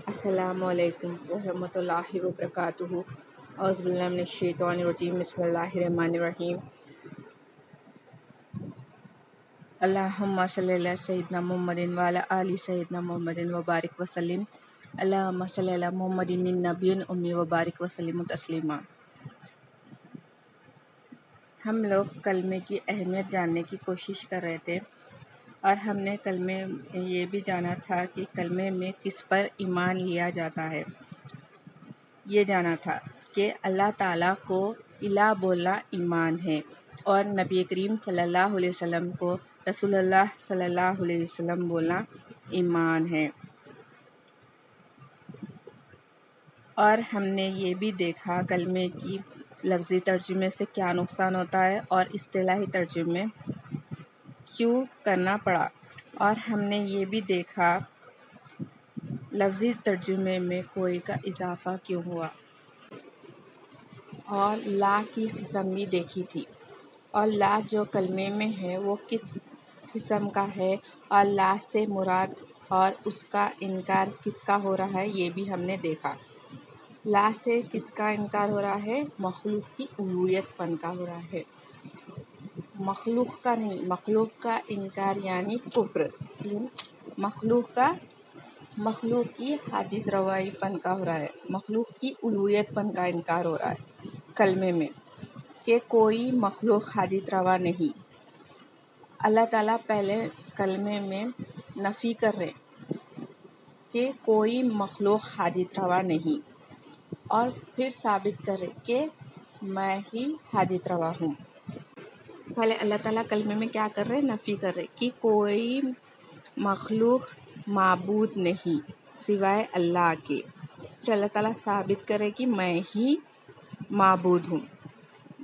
السلام علیکم ورحمۃ اللہ وبرکاتہ۔ اعوذ باللہ من الشیطان الرجیم، بسم اللہ الرحمن الرحیم۔ اللہم صلی علی سیدنا محمد وعلی آل سیدنا محمد وبارک وسلم۔ اللہم صلی علی محمد النبی الامی وبارک وسلم تسلیما۔ ہم لوگ کلمے کی اہمیت جاننے کی کوشش کر رہے تھے، اور ہم نے کلمے یہ بھی جانا تھا کہ کلمے میں کس پر ایمان لیا جاتا ہے۔ یہ جانا تھا کہ اللہ تعالیٰ کو الہ بولنا ایمان ہے، اور نبی کریم صلی اللہ علیہ وسلم کو رسول اللہ صلی اللہ علیہ وسلم بولنا ایمان ہے۔ اور ہم نے یہ بھی دیکھا کلمے کی لفظی ترجمے سے کیا نقصان ہوتا ہے اور اصطلاحی ترجمے کیوں کرنا پڑا، اور ہم نے یہ بھی دیکھا لفظی ترجمے میں کوئی کا اضافہ کیوں ہوا، اور لا کی قسم بھی دیکھی تھی، اور لا جو کلمے میں ہے وہ کس قسم کا ہے، اور لا سے مراد اور اس کا انکار کس کا ہو رہا ہے یہ بھی ہم نے دیکھا۔ لا سے کس کا انکار ہو رہا ہے؟ مخلوق کی الوہیت پن کا ہو رہا ہے، مخلوق کا نہیں۔ مخلوق کا انکار یعنی کفر، مخلوق کی حاجت روائی پن کا ہو رہا ہے، مخلوق کی الوہیت پن کا انکار ہو رہا ہے کلمے میں، کہ کوئی مخلوق حاجت روا نہیں۔ اللہ تعالیٰ پہلے کلمے میں نفی کر رہے کہ کوئی مخلوق حاجت روا نہیں، اور پھر ثابت کر رہے کہ میں ہی حاجت روا ہوں۔ پہلے اللہ تعالیٰ کلمے میں کیا کر رہے؟ نفی کر رہے کہ کوئی مخلوق معبود نہیں سوائے اللہ کے۔ پھر اللہ تعالیٰ ثابت کرے کہ میں ہی معبود ہوں۔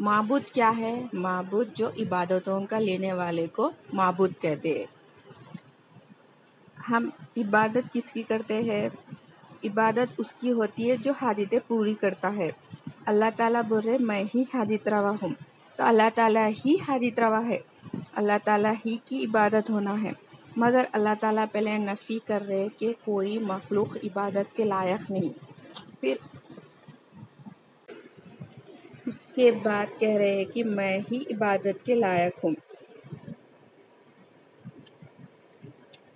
معبود کیا ہے؟ معبود جو عبادتوں کا لینے والے کو معبود کہتے ہیں۔ ہم عبادت کس کی کرتے ہیں؟ عبادت اس کی ہوتی ہے جو حاجتیں پوری کرتا ہے۔ اللہ تعالیٰ بول رہے میں ہی حاجت روا ہوں، تو اللہ تعالیٰ ہی حاجت روا ہے، اللہ تعالیٰ ہی کی عبادت ہونا ہے، مگر اللہ تعالیٰ پہلے نفی کر رہے کہ کوئی مخلوق عبادت کے لائق نہیں، پھر اس کے بعد کہہ رہے کہ میں ہی عبادت کے لائق ہوں۔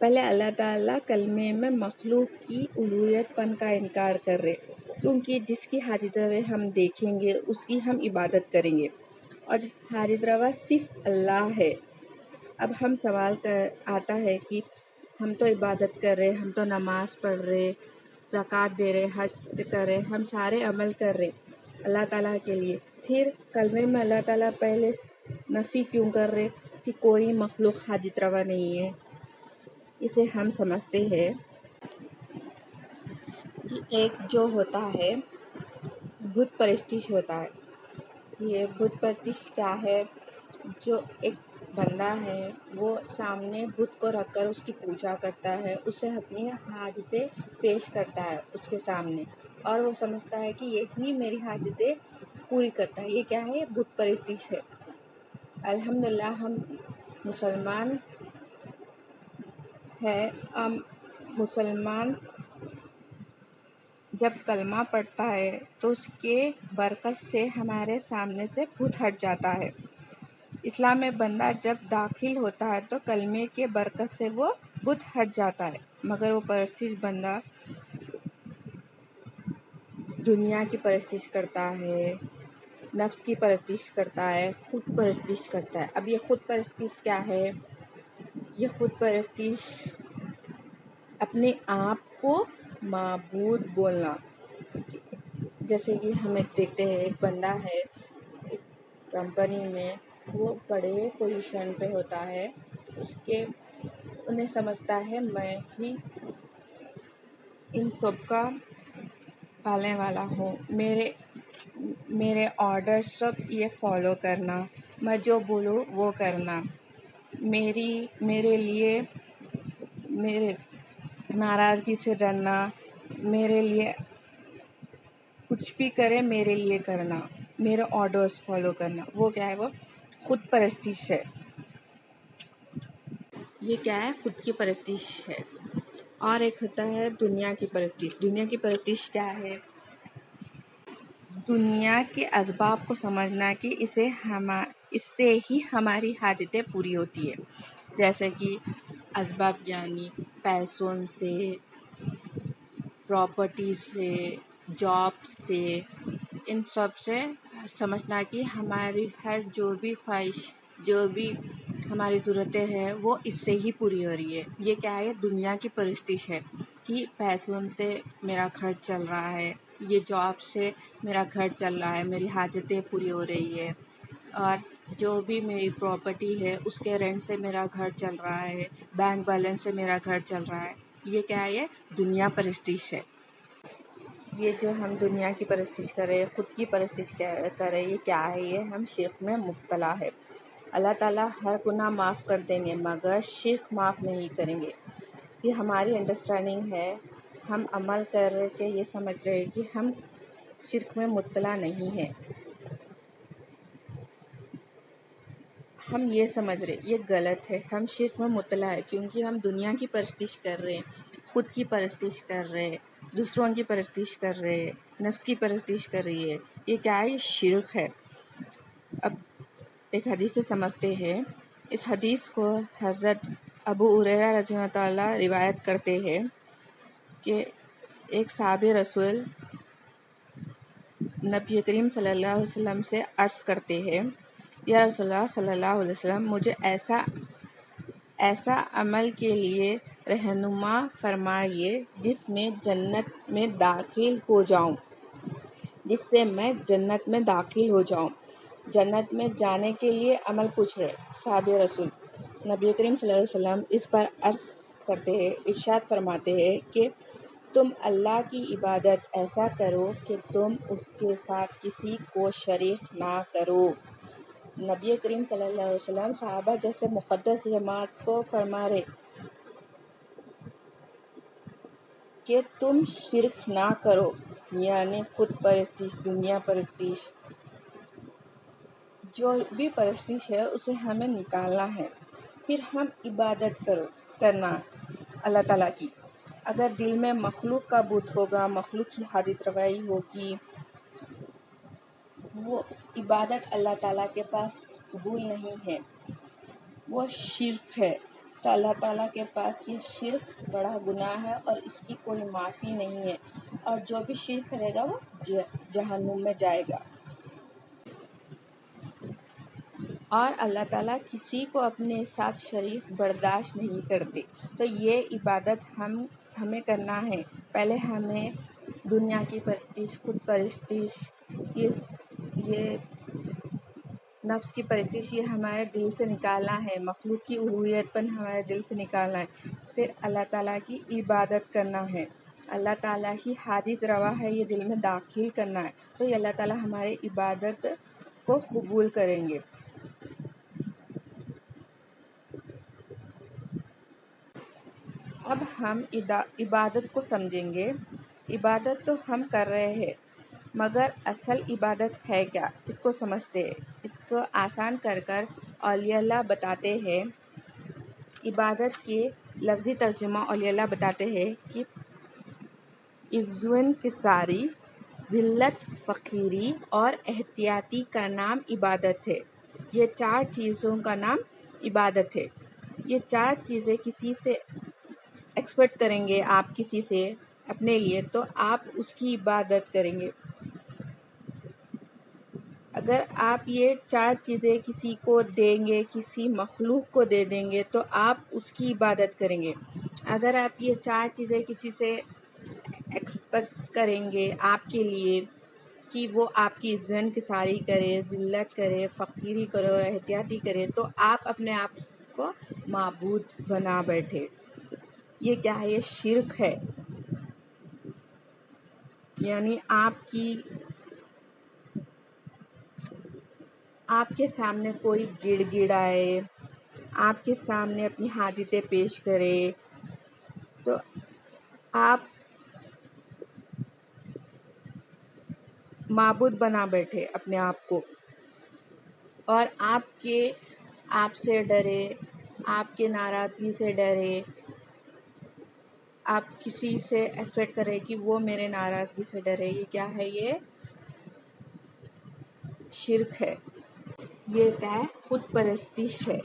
پہلے اللہ تعالیٰ کلمے میں مخلوق کی الوہیت پن کا انکار کر رہے، کیونکہ جس کی حاجت روا ہم دیکھیں گے اس کی ہم عبادت کریں گے، اور حاجت روا صرف اللہ ہے۔ اب ہم سوال آتا ہے کہ ہم تو عبادت کر رہے، ہم تو نماز پڑھ رہے، زکوٰۃ دے رہے، حج کر رہے، ہم سارے عمل کر رہے اللہ تعالیٰ کے لیے، پھر کلمے میں اللہ تعالیٰ پہلے نفی کیوں کر رہے کہ کوئی مخلوق حاجت روا نہیں ہے؟ اسے ہم سمجھتے ہیں کہ ایک جو ہوتا ہے بت پرستش ہوتا ہے۔ یہ بت پرستش کیا ہے؟ جو ایک بندہ ہے وہ سامنے بت کو رکھ کر اس کی پوجا کرتا ہے، اسے اپنی حاجتیں پیش کرتا ہے اس کے سامنے، اور وہ سمجھتا ہے کہ یہی میری حاجتیں پوری کرتا ہے۔ یہ کیا ہے؟ بت پرستش ہے۔ الحمدللہ ہم مسلمان ہے، مسلمان جب کلمہ پڑھتا ہے تو اس کے برکت سے ہمارے سامنے سے بت ہٹ جاتا ہے۔ اسلام میں بندہ جب داخل ہوتا ہے تو کلمے کے برکت سے وہ بت ہٹ جاتا ہے، مگر وہ پرستش بندہ دنیا کی پرستش کرتا ہے، نفس کی پرستش کرتا ہے، خود پرستش کرتا ہے۔ اب یہ خود پرستش کیا ہے؟ یہ خود پرستش اپنے آپ کو معبود بولنا۔ جیسے کہ ہم دیکھتے ہیں ایک بندہ ہے ایک کمپنی میں، وہ بڑے پوزیشن پہ ہوتا ہے، انہیں سمجھتا ہے میں ہی ان سب کا پالنے والا ہوں، میرے آرڈر سب یہ فالو کرنا، میں جو بولوں وہ کرنا، میرے لیے میرے ناراضگی سے ڈرنا، میرے لیے کچھ بھی کرے میرے لیے کرنا، میرے آرڈرز فالو کرنا۔ وہ کیا ہے؟ وہ خود پرستش ہے۔ یہ کیا ہے؟ خود کی پرستش ہے۔ اور ایک ہوتا ہے دنیا کی پرستش۔ دنیا کی پرستش کیا ہے؟ دنیا کے اسباب کو سمجھنا کہ اس سے ہی ہماری حاجتیں پوری ہوتی ہے، جیسے کہ اسباب یعنی پیسوں سے، پراپرٹی سے، جاب سے، ان سب سے سمجھنا کہ ہماری ہر جو بھی خواہش، جو بھی ہماری ضرورتیں ہیں وہ اس سے ہی پوری ہو رہی ہے۔ یہ کیا ہے؟ دنیا کی پرستش ہے کہ پیسوں سے میرا خرچ چل رہا ہے، یہ جاب سے میرا خرچ چل رہا ہے، میری حاجتیں پوری ہو رہی ہے، اور جو بھی میری پراپرٹی ہے اس کے رینٹ سے میرا گھر چل رہا ہے، بینک بیلنس سے میرا گھر چل رہا ہے۔ یہ کیا ہے؟ دنیا پرستش ہے۔ یہ جو ہم دنیا کی پرستش کریں، خود کی پرستش کریں، یہ کیا ہے؟ یہ ہم شرک میں مبتلا ہے۔ اللہ تعالیٰ ہر گناہ معاف کر دیں گے مگر شرک معاف نہیں کریں گے۔ یہ ہماری انڈرسٹینڈنگ ہے، ہم عمل کر رہے کہ یہ سمجھ رہے کہ ہم شرک میں مبتلا نہیں ہیں، ہم یہ سمجھ رہے یہ غلط ہے، ہم شرک میں مبتلا ہے کیونکہ ہم دنیا کی پرستش کر رہے ہیں، خود کی پرستش کر رہے ہیں، دوسروں کی پرستش کر رہے ہیں، نفس کی پرستش کر رہی ہے۔ یہ کیا ہے؟ یہ شرک ہے۔ اب ایک حدیث سے سمجھتے ہیں۔ اس حدیث کو حضرت ابو ہریرہ رضی اللہ تعالیٰ روایت کرتے ہیں کہ ایک صحابی رسول نبی کریم صلی اللہ علیہ وسلم سے عرض کرتے ہیں، یا رسول اللہ صلی اللہ علیہ وسلم، مجھے ایسا عمل کے لیے رہنما فرمائیے جس میں جنت میں داخل ہو جاؤں، جس سے میں جنت میں داخل ہو جاؤں۔ جنت میں جانے کے لیے عمل پوچھ رہے صحابہ رسول۔ نبی کریم صلی اللہ علیہ وسلم اس پر عرض کرتے ہیں، ارشاد فرماتے ہیں کہ تم اللہ کی عبادت ایسا کرو کہ تم اس کے ساتھ کسی کو شریک نہ کرو۔ نبی کریم صلی اللہ علیہ وسلم صحابہ جیسے مقدس جماعت کو فرما رہے کہ تم شرک نہ کرو، یعنی خود پرستش، دنیا پرستش، جو بھی پرستش ہے اسے ہمیں نکالنا ہے، پھر ہم عبادت کرنا اللہ تعالیٰ کی۔ اگر دل میں مخلوق کا بت ہوگا، مخلوق کی حاجت روائی ہوگی، وہ عبادت اللہ تعالیٰ کے پاس قبول نہیں ہے، وہ شرک ہے۔ تو اللہ تعالیٰ کے پاس یہ شرک بڑا گناہ ہے اور اس کی کوئی معافی نہیں ہے، اور جو بھی شرک کرے گا وہ جہنم میں جائے گا۔ اور اللہ تعالیٰ کسی کو اپنے ساتھ شریک برداشت نہیں کرتے۔ تو یہ عبادت ہمیں کرنا ہے۔ پہلے ہمیں دنیا کی پرستش، خود پرستش، یہ نفس کی پرستش، یہ ہمارے دل سے نکالنا ہے، مخلوق کی الوہیت پر ہمارے دل سے نکالنا ہے، پھر اللہ تعالیٰ کی عبادت کرنا ہے۔ اللہ تعالیٰ ہی حاجت روا ہے، یہ دل میں داخل کرنا ہے، تو یہ اللہ تعالیٰ ہماری عبادت کو قبول کریں گے۔ اب ہم عبادت کو سمجھیں گے۔ عبادت تو ہم کر رہے ہیں مگر اصل عبادت ہے کیا، اس کو سمجھتے ہیں۔ اس کو آسان کر اولیاء اللہ بتاتے ہیں۔ عبادت کے لفظی ترجمہ اولیاء اللہ بتاتے ہیں کہ عجز و انکساری، ذلت، فقیری اور احتیاطی کا نام عبادت ہے۔ یہ 4 چیزوں کا نام عبادت ہے۔ یہ 4 چیزیں کسی سے ایکسپیکٹ کریں گے، آپ کسی سے اپنے لیے، تو آپ اس کی عبادت کریں گے۔ اگر آپ یہ 4 چیزیں کسی کو دیں گے، کسی مخلوق کو دے دیں گے، تو آپ اس کی عبادت کریں گے۔ اگر آپ یہ 4 چیزیں کسی سے ایکسپیکٹ کریں گے آپ کے لیے کہ وہ آپ کی عزت و انکساری کرے، ذلت کرے، فقیری کرے اور احتیاطی کرے، تو آپ اپنے آپ کو معبود بنا بیٹھے۔ یہ کیا ہے؟ یہ شرک ہے۔ یعنی آپ کے سامنے کوئی گڑ گڑائے، آپ کے سامنے اپنی حاجتیں پیش کرے، تو آپ معبود بنا بیٹھے اپنے آپ کو، اور آپ سے ڈرے، آپ کے ناراضگی سے ڈرے، آپ کسی سے ایکسپیکٹ کریں کہ وہ میرے ناراضگی سے ڈرے، یہ کیا ہے؟ یہ شرک ہے، یہ کیا ہے؟ خود پرستش ہے۔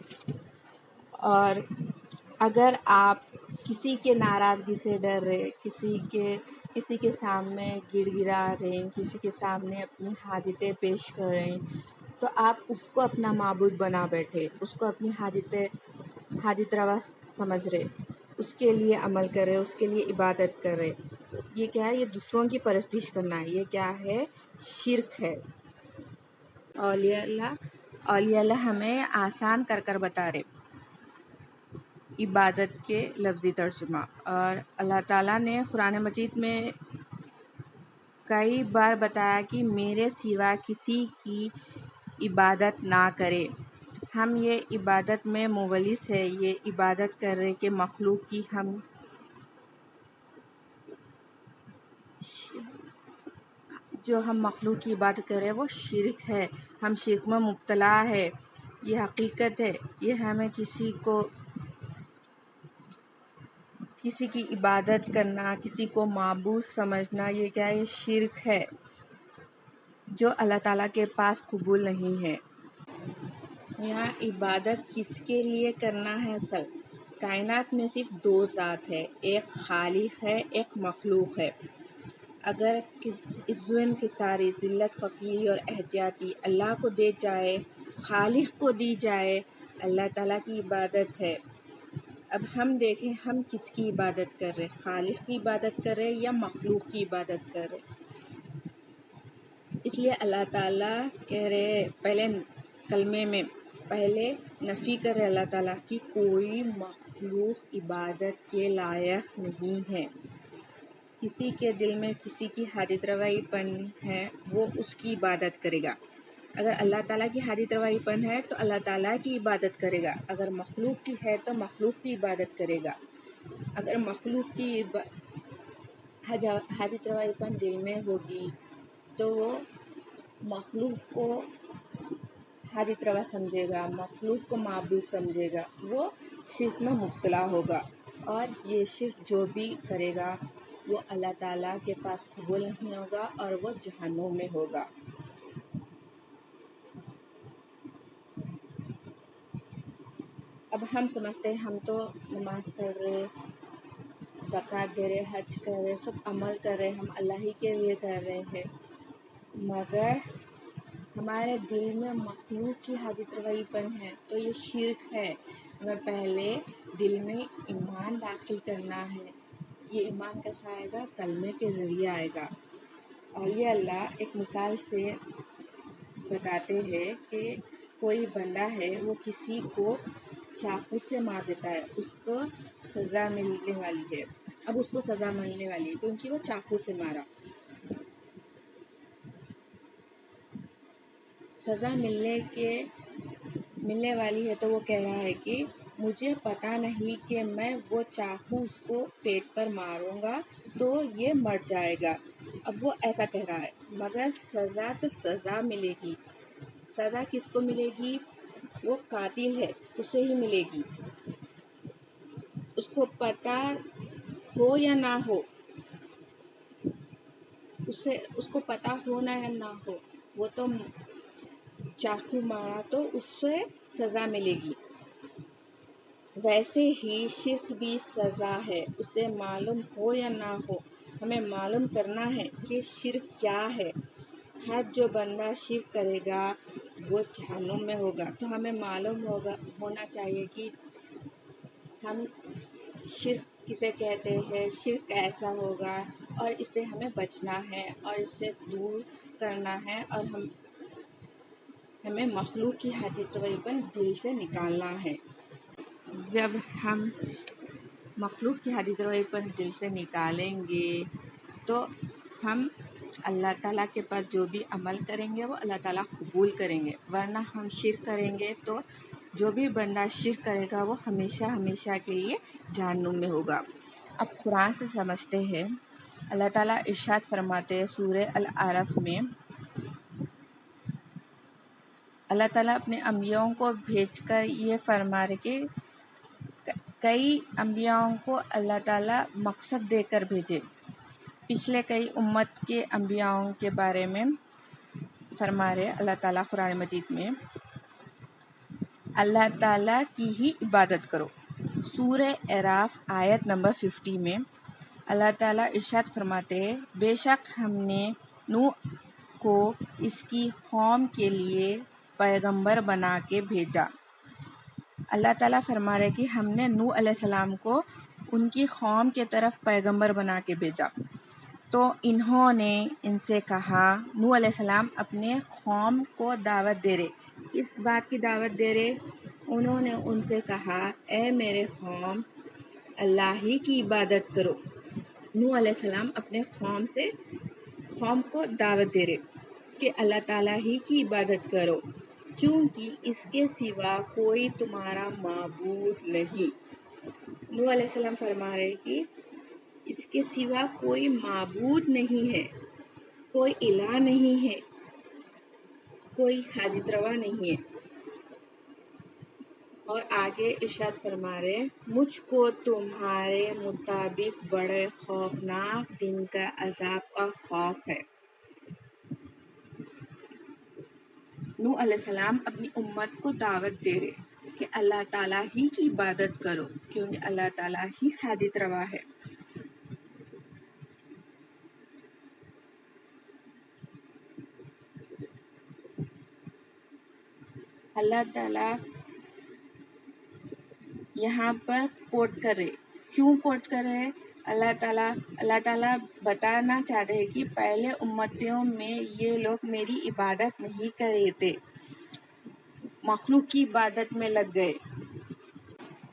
اور اگر آپ کسی کے ناراضگی سے ڈر رہے، کسی کے سامنے گڑ گڑا رہے ہیں، کسی کے سامنے اپنی حاجتیں پیش کر رہے ہیں، تو آپ اس کو اپنا معبود بنا بیٹھے، اس کو اپنی حاجت روا سمجھ رہے، اس کے لیے عمل کر رہے، اس کے لیے عبادت کر رہے۔ یہ کیا ہے؟ یہ دوسروں کی پرستش کرنا ہے، یہ کیا ہے؟ شرک ہے۔ اولیاء اللہ ہمیں آسان کر بتا رہے عبادت کے لفظی ترجمہ، اور اللہ تعالیٰ نے قرآن مجید میں کئی بار بتایا کہ میرے سوا کسی کی عبادت نہ کرے۔ ہم یہ عبادت میں مولس ہے، یہ عبادت کر رہے کہ مخلوق کی ہم مخلوق کی عبادت کر رہے ہیں وہ شرک ہے، ہم شرک میں مبتلا ہے، یہ حقیقت ہے۔ یہ ہمیں کسی کی عبادت کرنا، کسی کو معبود سمجھنا، یہ کیا ہے؟ یہ شرک ہے جو اللہ تعالیٰ کے پاس قبول نہیں ہے۔ یہاں عبادت کس کے لیے کرنا ہے؟ اصل کائنات میں صرف دو ذات ہے، ایک خالق ہے، ایک مخلوق ہے۔ اگر عزو انکساری، ذلت، فقیری اور احتیاطی اللہ کو دے جائے، خالق کو دی جائے، اللہ تعالیٰ کی عبادت ہے۔ اب ہم دیکھیں ہم کس کی عبادت کر رہے، خالق کی عبادت کر رہے یا مخلوق کی عبادت کر رہے؟ اس لیے اللہ تعالیٰ کہہ رہے پہلے کلمے میں پہلے نفی کر رہے اللہ تعالیٰ کی کوئی مخلوق عبادت کے لائق نہیں ہے۔ کسی کے دل میں کسی کی حاجت روائی پن ہے وہ اس کی عبادت کرے گا۔ اگر اللہ تعالیٰ کی حاجت روائی پن ہے تو اللہ تعالیٰ کی عبادت کرے گا، اگر مخلوق کی ہے تو مخلوق کی عبادت کرے گا۔ اگر مخلوق کی حاجت روائی پن دل میں ہوگی تو وہ مخلوق کو حاجت روا سمجھے گا، مخلوق کو معبود سمجھے گا، وہ شرک میں مبتلا ہوگا، اور یہ شرک جو بھی کرے گا وہ اللہ تعالیٰ کے پاس قبول نہیں ہوگا اور وہ جہنم میں ہوگا۔ اب ہم سمجھتے ہیں ہم تو نماز پڑھ رہے، زکوٰۃ دے رہے، حج کر رہے، سب عمل کر رہے، ہم اللہ ہی کے لیے کر رہے ہیں، مگر ہمارے دل میں مخلوق کی حاجت روائی پن ہے تو یہ شرک ہے۔ ہمیں پہلے دل میں ایمان داخل کرنا ہے۔ یہ ایمان کیسا آئے گا؟ کلمے کے ذریعے آئے گا۔ اور یہ اللہ ایک مثال سے بتاتے ہیں کہ کوئی بندہ ہے وہ کسی کو چاقو سے مار دیتا ہے، اس کو سزا ملنے والی ہے۔ اب اس کو سزا ملنے والی ہے کیونکہ وہ چاقو سے مارا، سزا ملنے والی ہے تو وہ کہہ رہا ہے کہ مجھے پتہ نہیں کہ میں وہ چاقو اس کو پیٹ پر ماروں گا تو یہ مر جائے گا، اب وہ ایسا کہہ رہا ہے، مگر سزا تو سزا ملے گی۔ سزا کس کو ملے گی؟ وہ قاتل ہے اسے ہی ملے گی، اس کو پتہ ہو یا نہ ہو، اس کو پتہ ہونا یا نہ ہو، وہ تو چاقو مارا تو اس سے سزا ملے گی۔ ویسے ہی شرک بھی سزا ہے، اسے معلوم ہو یا نہ ہو، ہمیں معلوم کرنا ہے کہ شرک کیا ہے۔ ہر جو بندہ شرک کرے گا وہ جہنم میں ہوگا، تو ہمیں معلوم ہونا چاہیے کہ ہم شرک کسے کہتے ہیں، شرک کیسا ہوگا، اور اس سے ہمیں بچنا ہے اور اس سے دور کرنا ہے، اور ہمیں مخلوق کی حاجت روائی پن دل سے نکالنا ہے۔ جب ہم مخلوق کی حاجت روائی پن دل سے نکالیں گے تو ہم اللہ تعالیٰ کے پاس جو بھی عمل کریں گے وہ اللہ تعالیٰ قبول کریں گے، ورنہ ہم شرک کریں گے تو جو بھی بندہ شرک کرے گا وہ ہمیشہ ہمیشہ کے لیے جہنم میں ہوگا۔ اب قرآن سے سمجھتے ہیں، اللہ تعالیٰ ارشاد فرماتے ہیں سورہ الاعراف میں، اللہ تعالیٰ اپنے انبیاءوں کو بھیج کر یہ فرما رہے کہ کئی انبیاؤں کو اللہ تعالیٰ مقصد دے کر بھیجے۔ پچھلے کئی امت کے انبیاؤں کے بارے میں فرما رہے اللہ تعالیٰ قرآن مجید میں، اللہ تعالیٰ کی ہی عبادت کرو۔ سورہ اعراف آیت نمبر 50 میں اللہ تعالیٰ ارشاد فرماتے ہیں، بے شک ہم نے نوح کو اس کی قوم کے لیے پیغمبر بنا کے بھیجا۔ اللہ تعالیٰ فرما رہے کہ ہم نے نوح علیہ السلام کو ان کی قوم کے طرف پیغمبر بنا کے بھیجا، تو انہوں نے ان سے کہا، نوح علیہ السلام اپنے قوم کو دعوت دے رہے، کس بات کی دعوت دے رہے؟ انہوں نے ان سے کہا، اے میرے قوم، اللہ ہی کی عبادت کرو۔ نوح علیہ السلام اپنے قوم کو دعوت دے رہے کہ اللہ تعالیٰ ہی کی عبادت کرو، کیونکہ اس کے سوا کوئی تمہارا معبود نہیں۔ نوح علیہ السلام فرما رہے کہ اس کے سوا کوئی معبود نہیں ہے، کوئی الہ نہیں ہے، کوئی حاجت روا نہیں ہے۔ اور آگے ارشاد فرما رہے، مجھ کو تمہارے مطابق بڑے خوفناک دن کا عذاب کا خوف ہے۔ نوح علیہ السلام اپنی امت کو دعوت دے رہے کہ اللہ تعالیٰ ہی کی عبادت کرو، کیونکہ اللہ تعالیٰ ہی حاجت روا ہے۔ اللہ تعالیٰ یہاں پر کوٹ کر رہے، کیوں کوٹ کر رہے؟ اللہ تعالیٰ بتانا چاہتے ہیں کہ پہلے امتوں میں یہ لوگ میری عبادت نہیں کر رہے تھے، مخلوق کی عبادت میں لگ گئے،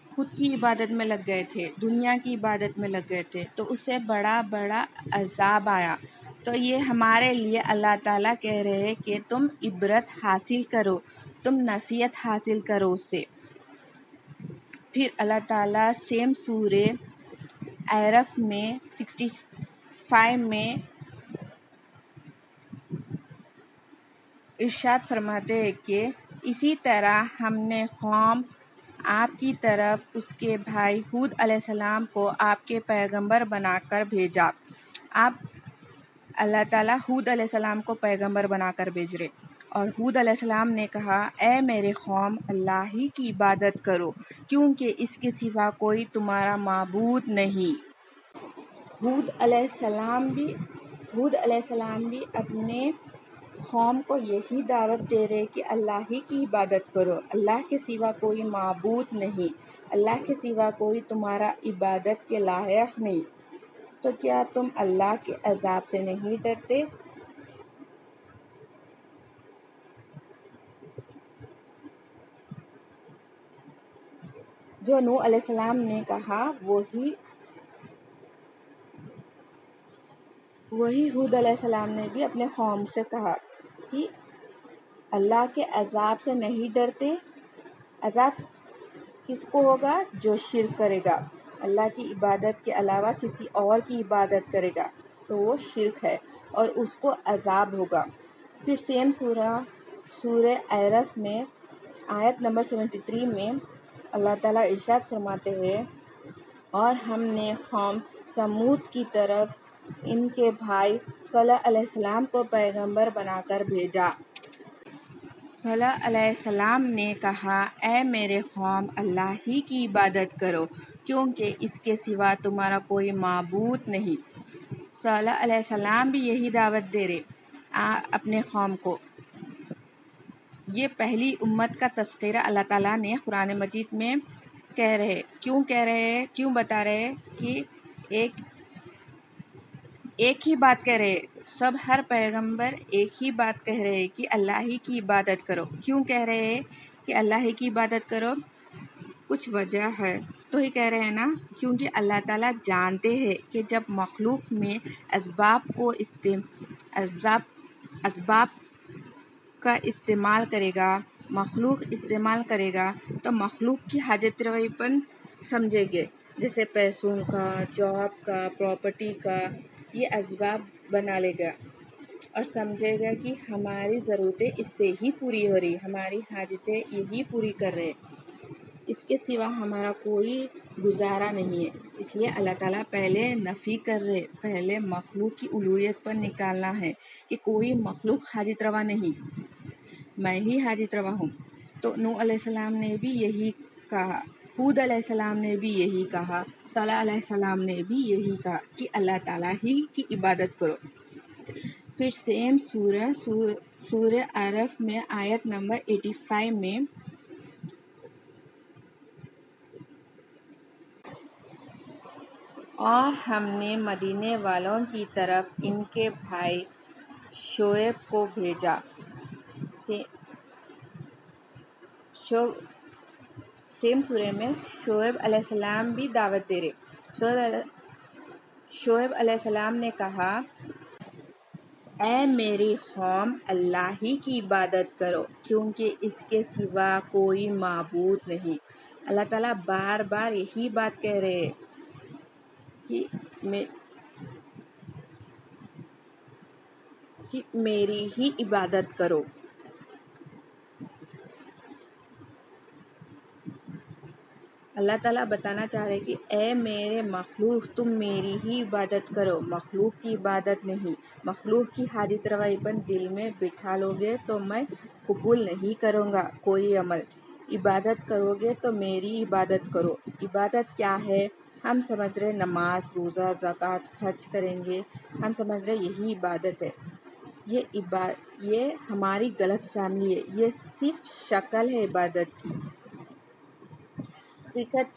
خود کی عبادت میں لگ گئے تھے، دنیا کی عبادت میں لگ گئے تھے، تو اس سے بڑا عذاب آیا۔ تو یہ ہمارے لیے اللہ تعالیٰ کہہ رہے ہیں کہ تم عبرت حاصل کرو، تم نصیحت حاصل کرو اس سے۔ پھر اللہ تعالیٰ سیم سورہ اعراف میں 65 میں ارشاد فرماتے ہیں کہ اسی طرح ہم نے قوم آپ کی طرف اس کے بھائی ہود علیہ السلام کو آپ کے پیغمبر بنا کر بھیجا۔ اللہ تعالیٰ ہود علیہ السلام کو پیغمبر بنا کر بھیج رہے، اور ہود علیہ السلام نے کہا، اے میرے قوم، اللہ ہی کی عبادت کرو، کیونکہ اس کے سوا کوئی تمہارا معبود نہیں۔ ہود علیہ السلام بھی اپنے قوم کو یہی دعوت دے رہے کہ اللہ ہی کی عبادت کرو، اللہ کے سوا کوئی معبود نہیں، اللہ کے سوا کوئی تمہارا عبادت کے لائق نہیں۔ تو کیا تم اللہ کے عذاب سے نہیں ڈرتے؟ جو نوح علیہ السلام نے کہا وہی ہود علیہ السلام نے بھی اپنے قوم سے کہا کہ اللہ کے عذاب سے نہیں ڈرتے۔ عذاب کس کو ہوگا؟ جو شرک کرے گا، اللہ کی عبادت کے علاوہ کسی اور کی عبادت کرے گا تو وہ شرک ہے، اور اس کو عذاب ہوگا۔ پھر سیم سورہ اعراف میں آیت نمبر 73 میں اللہ تعالیٰ ارشاد فرماتے ہیں، اور ہم نے قوم سمود کی طرف ان کے بھائی صالح علیہ السلام کو پیغمبر بنا کر بھیجا۔ صالح علیہ السلام نے کہا، اے میرے قوم، اللہ ہی کی عبادت کرو، کیونکہ اس کے سوا تمہارا کوئی معبود نہیں۔ صالح علیہ السلام بھی یہی دعوت دے رہے اپنے قوم کو۔ یہ پہلی امت کا تذکرہ اللہ تعالیٰ نے قرآن مجید میں کہہ رہے، کیوں بتا رہے کہ ایک ہی بات کہہ رہے، ہر پیغمبر ایک ہی بات کہہ رہے کہ اللہ ہی کی عبادت کرو۔ کیوں کہہ رہے کہ اللہ ہی کی عبادت کرو؟ کچھ وجہ ہے، تو ہی کہہ رہے ہیں نا، کیونکہ اللہ تعالیٰ جانتے ہیں کہ جب مخلوق میں اسباب کا استعمال کرے گا تو مخلوق کی حاجت روائی پن سمجھے گے، جیسے پیسوں کا، جاب کا، پراپرٹی کا، یہ اسباب بنا لے گا اور سمجھے گا کہ ہماری ضرورتیں اس سے ہی پوری ہو رہی، ہماری حاجتیں یہی پوری کر رہے، اس کے سوا ہمارا کوئی گزارا نہیں ہے۔ اس لیے اللہ تعالیٰ پہلے نفی کر رہے، پہلے مخلوق کی الوہیت پر نکالنا ہے کہ کوئی مخلوق حاجت روا نہیں، میں ہی حاجت روا ہوں۔ تو نوح علیہ السلام نے بھی یہی کہا، ہود علیہ السلام نے بھی یہی کہا، صالح علیہ السلام نے بھی یہی کہا کہ اللہ تعالیٰ ہی کی عبادت کرو۔ پھر سیم سورہ اعراف میں آیت نمبر 85 میں اور ہم نے مدینے والوں کی طرف ان کے بھائی شعیب کو بھیجا۔ سیم سورہ میں شعیب علیہ السلام بھی دعوت دے رہے۔ شعیب علیہ السلام نے کہا، اے میری قوم، اللہ ہی کی عبادت کرو کیونکہ اس کے سوا کوئی معبود نہیں۔ اللہ تعالیٰ بار بار یہی بات کہہ رہے ہیں کہ میری ہی عبادت کرو۔ اللہ تعالیٰ بتانا چاہ رہے کہ اے میرے مخلوق، تم میری ہی عبادت کرو، مخلوق کی عبادت نہیں۔ مخلوق کی حاجت روائی پر دل میں بٹھا لو گے تو میں قبول نہیں کروں گا کوئی عمل۔ عبادت کرو گے تو میری عبادت کرو۔ عبادت کیا ہے؟ ہم سمجھ رہے نماز، روزہ، زکوٰۃ، حج کریں گے، ہم سمجھ رہے یہی عبادت ہے۔ یہ ہماری غلط فہمی ہے، یہ صرف شکل ہے عبادت کی۔ حقیقت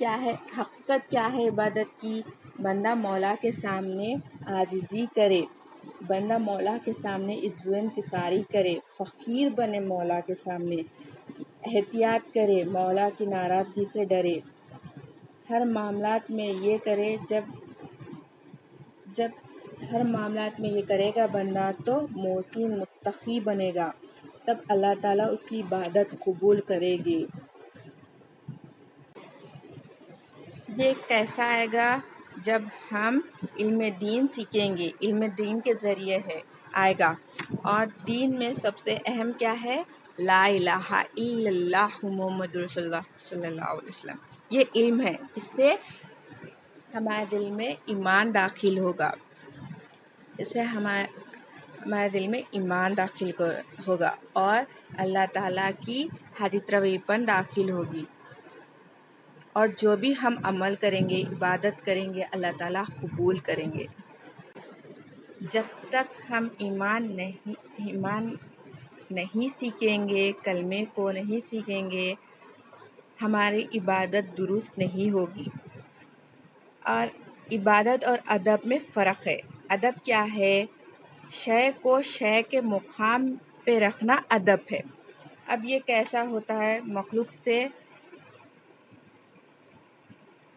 کیا ہے عبادت کی؟ بندہ مولا کے سامنے عاجزی کرے، بندہ مولا کے سامنے عجز و انکساری کرے، فقیر بنے مولا کے سامنے، احتیاط کرے، مولا کی ناراضگی سے ڈرے، ہر معاملات میں یہ کرے۔ جب ہر معاملات میں یہ کرے گا بندہ تو محسن متقی بنے گا، تب اللہ تعالیٰ اس کی عبادت قبول کرے گی۔ یہ کیسا آئے گا؟ جب ہم علم دین سیکھیں گے، علم دین کے ذریعے آئے گا۔ اور دین میں سب سے اہم کیا ہے؟ لا الہ الا اللہ محمد رسول اللہ صلی اللہ علیہ وسلم۔ یہ علم ہے، اس سے ہمارے دل میں ایمان داخل ہوگا، اس سے ہمارے دل میں ایمان داخل ہوگا اور اللہ تعالیٰ کی حاجت روائی پر داخل ہوگی۔ اور جو بھی ہم عمل کریں گے، عبادت کریں گے، اللہ تعالیٰ قبول کریں گے۔ جب تک ہم ایمان نہیں سیکھیں گے، کلمے کو نہیں سیکھیں گے، ہماری عبادت درست نہیں ہوگی۔ اور عبادت اور ادب میں فرق ہے۔ ادب کیا ہے؟ شے کو شے کے مقام پہ رکھنا ادب ہے۔ اب یہ کیسا ہوتا ہے؟ مخلوق سے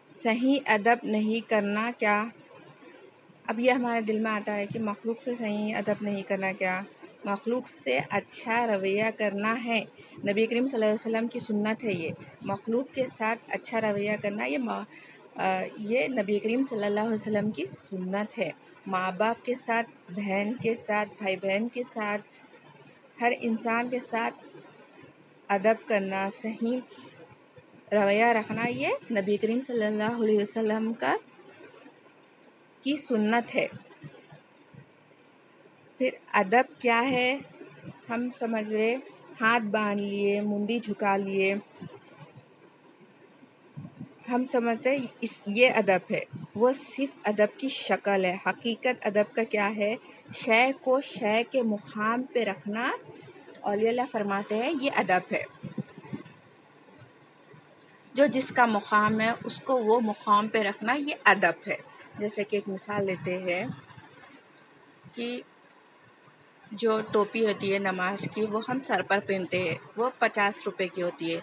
صحیح ادب نہیں کرنا کیا؟ اب یہ ہمارے دل میں آتا ہے کہ مخلوق سے صحیح ادب نہیں کرنا کیا؟ مخلوق سے اچھا رویہ کرنا ہے۔ نبی کریم صلی اللہ علیہ وسلم کی سنت ہے یہ۔ مخلوق کے ساتھ اچھا رویہ کرنا یہ نبی کریم صلی اللہ علیہ وسلم کی سنت ہے۔ ماں باپ کے ساتھ، بہن کے ساتھ، بھائی بہن کے ساتھ، ہر انسان کے ساتھ ادب کرنا، صحیح رویہ رکھنا، یہ نبی کریم صلی اللہ علیہ وسلم کی سنت ہے۔ پھر ادب کیا ہے؟ ہم سمجھ رہے ہاتھ باندھ لیے، منڈی جھکا لیے، ہم سمجھتے یہ ادب ہے، وہ صرف ادب کی شکل ہے۔ حقیقت ادب کا کیا ہے؟ شے کو شے کے مقام پہ رکھنا، اولیاء اللہ فرماتے ہیں یہ ادب ہے۔ جو جس کا مقام ہے اس کو وہ مقام پہ رکھنا، یہ ادب ہے۔ جیسے کہ ایک مثال لیتے ہیں کہ جو ٹوپی ہوتی ہے نماز کی، وہ ہم سر پر پہنتے ہیں، وہ 50 روپے کی ہوتی ہے،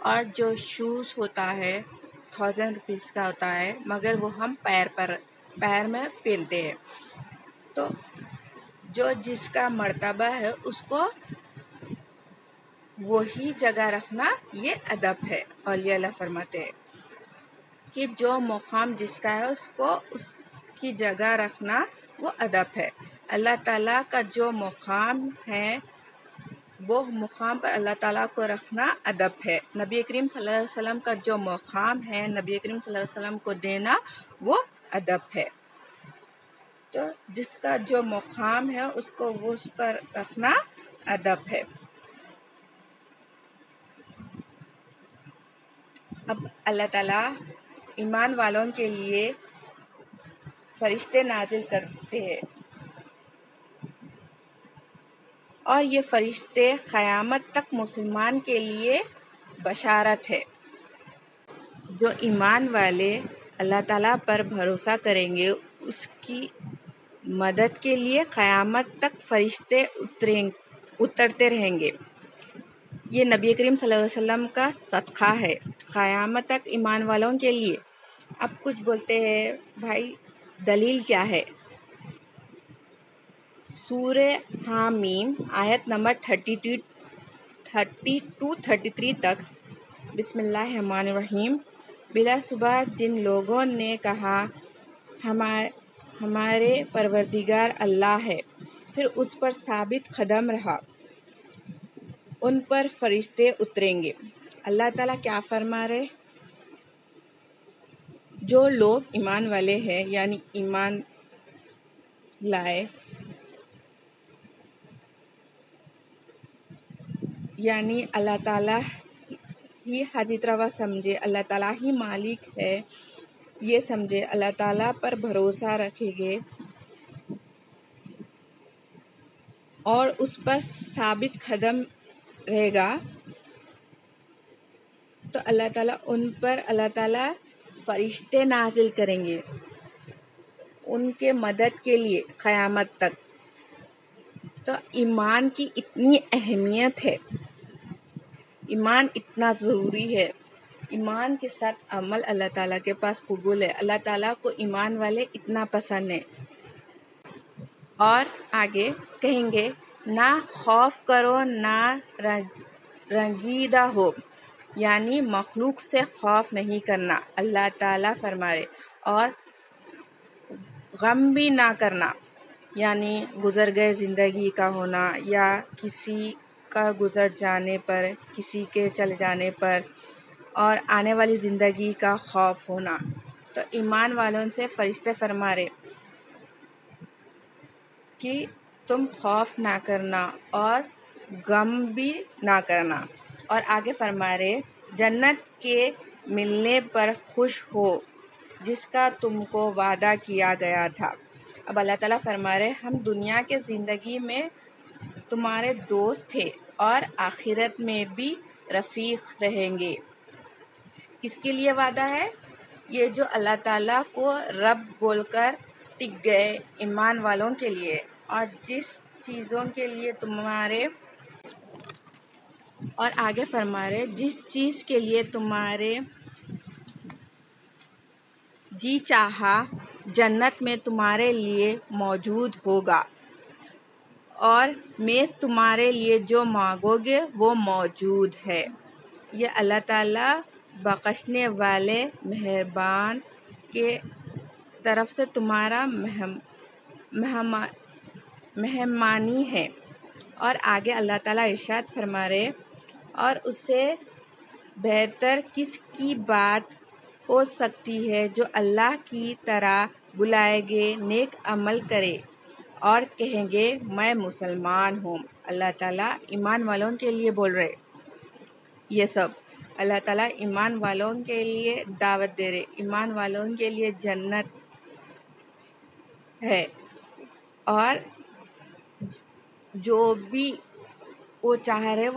اور جو شوز ہوتا ہے 1000 روپیز کا ہوتا ہے، مگر وہ ہم پیر میں پہنتے ہیں۔ تو جو جس کا مرتبہ ہے اس کو وہی جگہ رکھنا، یہ ادب ہے۔ اولیاء اللہ فرماتے ہیں کہ جو مقام جس کا ہے اس کو اس کی جگہ رکھنا، وہ ادب ہے۔ اللہ تعالیٰ کا جو مقام ہے وہ مقام پر اللہ تعالیٰ کو رکھنا ادب ہے۔ نبی کریم صلی اللہ علیہ وسلم کا جو مقام ہے نبی کریم صلی اللہ علیہ وسلم کو دینا وہ ادب ہے۔ تو جس کا جو مقام ہے اس کو وہ اس پر رکھنا ادب ہے۔ اب اللہ تعالیٰ ایمان والوں کے لیے فرشتے نازل کرتے ہیں، اور یہ فرشتے قیامت تک مسلمان کے لیے بشارت ہے۔ جو ایمان والے اللہ تعالیٰ پر بھروسہ کریں گے اس کی مدد کے لیے قیامت تک فرشتے اترتے رہیں گے۔ یہ نبی کریم صلی اللہ علیہ وسلم کا صدقہ ہے قیامت تک ایمان والوں کے لیے۔ اب کچھ بولتے ہیں بھائی دلیل کیا ہے؟ سورہ حامیم آیت نمبر 32-33 تک۔ بسم اللہ الرحمن الرحیم۔ بلا شبہ جن لوگوں نے کہا ہمارے پروردگار اللہ ہے، پھر اس پر ثابت قدم رہا، ان پر فرشتے اتریں گے۔ اللہ تعالیٰ کیا فرما رہے؟ جو لوگ ایمان والے ہیں یعنی ایمان لائے، یعنی اللہ تعالیٰ ہی حاجت روا سمجھے، اللہ تعالیٰ ہی مالک ہے یہ سمجھے، اللہ تعالیٰ پر بھروسہ رکھیں گے اور اس پر ثابت قدم رہے گا، تو اللہ تعالیٰ ان پر فرشتے نازل کریں گے ان کے مدد کے لیے قیامت تک۔ تو ایمان کی اتنی اہمیت ہے، ایمان اتنا ضروری ہے، ایمان کے ساتھ عمل اللہ تعالیٰ کے پاس قبول ہے۔ اللہ تعالیٰ کو ایمان والے اتنا پسند ہے۔ اور آگے کہیں گے نہ خوف کرو نہ رنجیدہ ہو، یعنی مخلوق سے خوف نہیں کرنا اللہ تعالیٰ فرما رہے، اور غم بھی نہ کرنا، یعنی گزر گئے زندگی کا ہونا یا کسی کا گزر جانے پر، کسی کے چلے جانے پر، اور آنے والی زندگی کا خوف ہونا۔ تو ایمان والوں سے فرشتے فرما رہے کہ تم خوف نہ کرنا اور غم بھی نہ کرنا۔ اور آگے فرما رہے جنت کے ملنے پر خوش ہو جس کا تم کو وعدہ کیا گیا تھا۔ اب اللہ تعالیٰ فرما رہے ہم دنیا کے زندگی میں تمہارے دوست تھے اور آخرت میں بھی رفیق رہیں گے۔ کس کے لیے وعدہ ہے؟ یہ جو اللہ تعالیٰ کو رب بول کر ٹک گئے ایمان والوں کے لیے، اور جس چیزوں کے لیے اور آگے فرما رہے جس چیز کے لیے تمہارے جی چاہا جنت میں تمہارے لیے موجود ہوگا، اور میز تمہارے لیے جو مانگو گے وہ موجود ہے۔ یہ اللہ تعالیٰ بخشنے والے مہربان کے طرف سے تمہارا مہمانی ہے۔ اور آگے اللہ تعالیٰ ارشاد فرما رہے اور اس سے بہتر کس کی بات ہو سکتی ہے جو اللہ کی طرح بلائے گے نیک عمل کرے اور کہیں گے میں مسلمان ہوں۔ اللہ تعالیٰ ایمان والوں کے لیے بول رہے، یہ سب اللہ تعالیٰ ایمان والوں کے لیے دعوت دے رہے، ایمان والوں کے لیے جنت ہے، اور جو بھی وہ چاہ رہے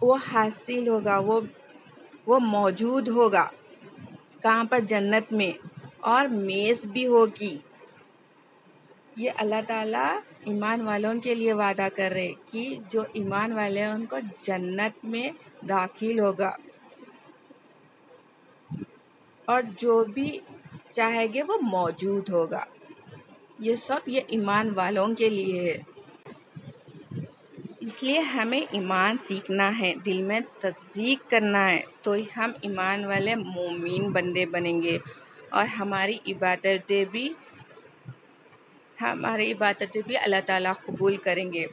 وہ حاصل ہوگا، وہ موجود ہوگا۔ کہاں پر؟ جنت میں، اور میز بھی ہوگی۔ یہ اللہ تعالیٰ ایمان والوں کے لیے وعدہ کر رہے کہ جو ایمان والے ہیں ان کو جنت میں داخل ہوگا، اور جو بھی چاہے گے وہ موجود ہوگا۔ یہ سب ایمان والوں کے لیے ہے۔ اس لیے ہمیں ایمان سیکھنا ہے، دل میں تصدیق کرنا ہے، تو ہم ایمان والے مومن بندے بنیں گے، اور ہماری عبادتیں بھی اللہ تعالیٰ قبول کریں گے۔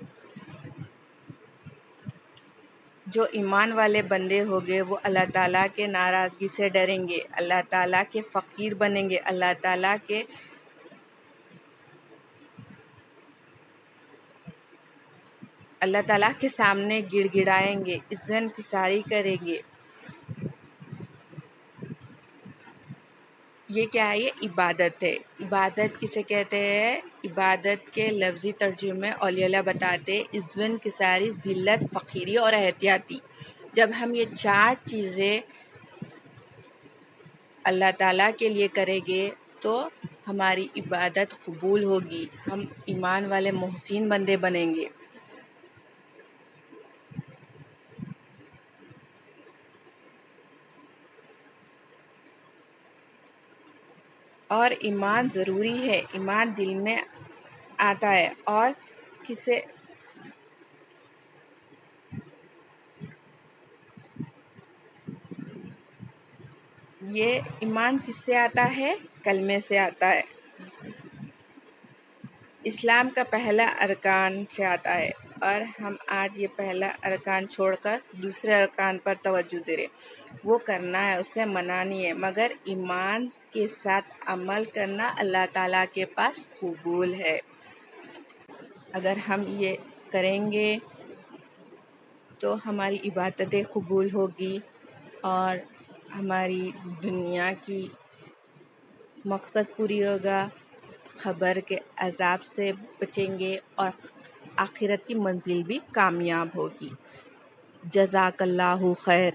جو ایمان والے بندے ہوگے وہ اللہ تعالیٰ کے ناراضگی سے ڈریں گے، اللہ تعالیٰ کے فقیر بنیں گے، اللہ تعالیٰ کے سامنے گڑ گڑائیں گے، عزت انکساری کریں گے۔ یہ کیا ہے؟ یہ عبادت ہے۔ عبادت کسے کہتے ہیں؟ عبادت کے لفظی ترجمے اولیاء اللہ بتاتے ہیں، عزت انکساری، ذلت، فقیری اور احتیاطی۔ جب ہم یہ 4 چیزیں اللہ تعالیٰ کے لیے کریں گے تو ہماری عبادت قبول ہوگی، ہم ایمان والے محسن بندے بنیں گے۔ اور ایمان ضروری ہے، ایمان دل میں آتا ہے۔ اور یہ ایمان کس سے آتا ہے؟ کلمے سے آتا ہے۔ اسلام کا پہلا ارکان سے آتا ہے، اور ہم آج یہ پہلا ارکان چھوڑ کر دوسرے ارکان پر توجہ دے رہے۔ وہ کرنا ہے، اس سے منع نہیں ہے، مگر ایمان کے ساتھ عمل کرنا اللہ تعالیٰ کے پاس قبول ہے۔ اگر ہم یہ کریں گے تو ہماری عبادتیں قبول ہوگی اور ہماری دنیا کی مقصد پوری ہوگا، قبر کے عذاب سے بچیں گے اور آخرت کی منزل بھی کامیاب ہوگی۔ جزاک اللہ خیر۔